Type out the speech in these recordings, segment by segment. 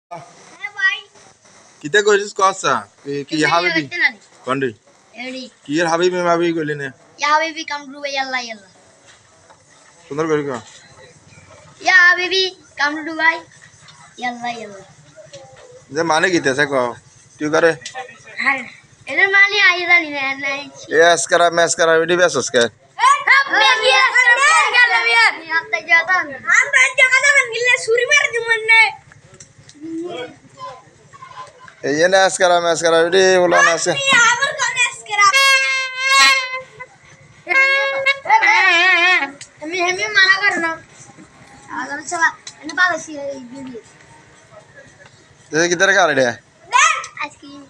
Kita kau kuasa, ki Habibi, kondi. Ki Habibi Habibi kau ni. Ya Habibi come to Dubai, yalla yalla. Sundar kau kau. Ya Habibi come to Dubai, yalla yalla. जे माने किती आहे का तू करे इधर मानी आई था नहीं यस करा मैस करा वीडियो बेस उसके ये नैस करा वीडियो बोला नैस हमें मना करना अगर चला इन्हें बात ऐसी है वीडियो ये किधर का रेडी है আইসক্রিম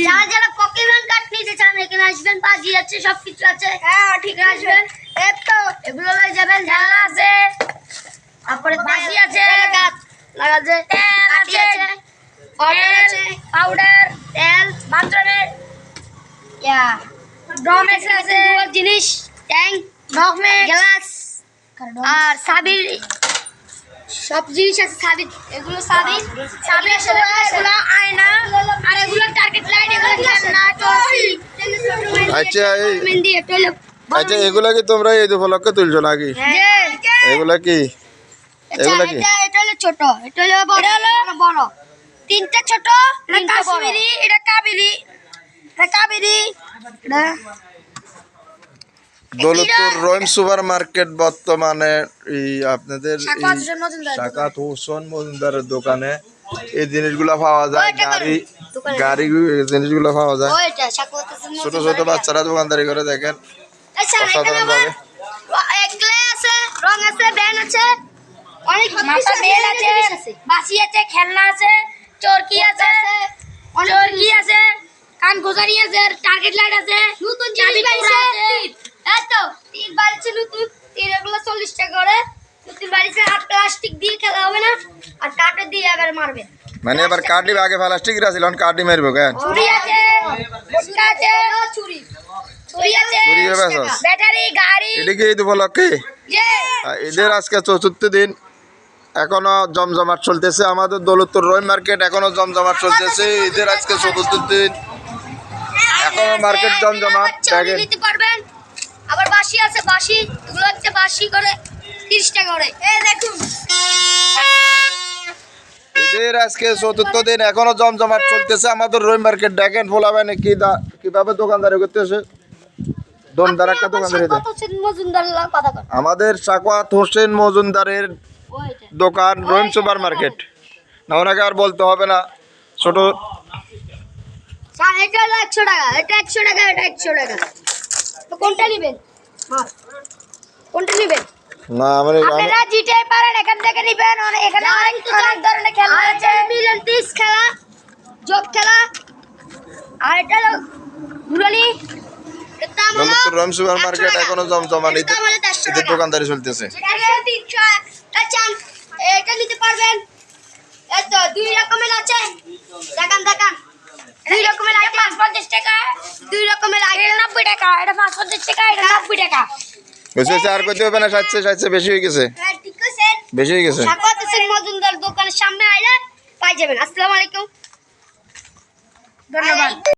যারা যারা পকেমন কার্ড নিতে চান এখানে আসবেন বাজি আছে সবকিছু আছে হ্যাঁ ঠিক আসবেন এই তো এগুলো লয়ে যাবেন ঝাল আছে তারপরে বাজি আছে গাছ লাগাছে তেল আছে পাউডার আছে পাউডার তেল বাথরুমের ইয়া ড্রামেক্স আছে জিনিস ট্যাঙ্ক ডগমে গ্লাস আর সাবির সব জিনিস আছে সাবির এগুলো সাবির এগুলো আয়না আর এগুলো টার্গেট লাইট এগুলো খেলনা ট্রফি আচ্ছা এই মেহেন্দি এগুলো আচ্ছা এগুলা কি তোমরা এই উপলক্ষে তুলছো নাকি এগুলা কি এগুলা কি এটা হলো ছোট এটা হলো বড় বড় তিনটা ছোট তিনটা কাশ্মীরি এটা কাবেরি এটা দৌলতপুর রহিম সুপার মার্কেট বর্তমানে এই আপনাদের শাকাত হোসেন মজুমদারের দোকানে এই জিনিসগুলো পাওয়া যায় গাড়ি জিনিসগুলো পাওয়া যায় ছোট ছোট বাচ্চারা দোকানদারি করে দেখেন অসাধারণ ভাবে রং আছে ব্যান আছে অনেক মাথা বেল আছে বাসি আছে খেলনা আছে চরকি আছে কান গোজারি আছে টার্গেট লাইট আছে নতুন চাবি আছে এই তো তিন বাড়িছে নতুন তিন এগুলো 40 টাকা করে নতুন বাড়িছে আর প্লাস্টিক দিয়ে খেলা হবে না আর কাটে দিয়ে এবারে মারবে মানে এবার কাটি আগে প্লাস্টিক রাছিল এখন কাটি মারবো কেন ছুরি আছে বটকা আছে ছুরি আছে ছুরি হবে ব্যাটারি গাড়ি এদিকে এই উপলক্ষে এদের আজকে ৪৪ দিন এখনো জমজমাট চলতেছে আমাদের দৌলতপুর রহিম মার্কেট এখনো জমজমাট চলতেছে এদের আজকে ৪৪ দিন এখনো মার্কেট জমজমাট নিতে পারবেন আবার বাসি আছে বাসি এগুলো হচ্ছে বাসি করে 30 টাকা করে এই দেখুন এদের আজকে ৪৪ দিন এখনো জমজমাট চলতেছে আমাদের রহিম মার্কেট দেখেন ফোলাবেন কিভাবে দোকানদারি করতেছে দমদার একটা দোকানদারি আমাদের শাকাত হোসেন মজুমদারের দোকান রহিম সুপার মার্কেট না ওনাকে আর বলতে হবে না ছোট এটা হলো 100 টাকা এটা 100 টাকা এটা 100 টাকা তো কোনটা নেবেন কোনটা নেবেন না আপনারা জিতে পারেন এখান থেকে নেবেন এখানে অনেক ধরনের খেলা আছে মিলন 30 খেলা যোগ খেলা আর এটা হলো ঘুরানি দৌলতপুর রহিম সুপার মার্কেট এখনো জমজমাট এদের দোকানদারি চলতেছে এটা নিতে পারবেন এই তো দুই রকমের আছে দেখান দুই রকমের আছে 550 টাকা দুই রকমের আছে 90 টাকা এটা 550 টাকা এটা 90 টাকা বেশি আর কইতে হবে না 60 বেশি হয়ে গেছে হ্যাঁ ঠিক আছে বেশি হয়ে গেছে শাকাত হোসেন মজুমদার দোকানের সামনে আইলে পাই যাবেন আসসালামু আলাইকুম ধন্যবাদ।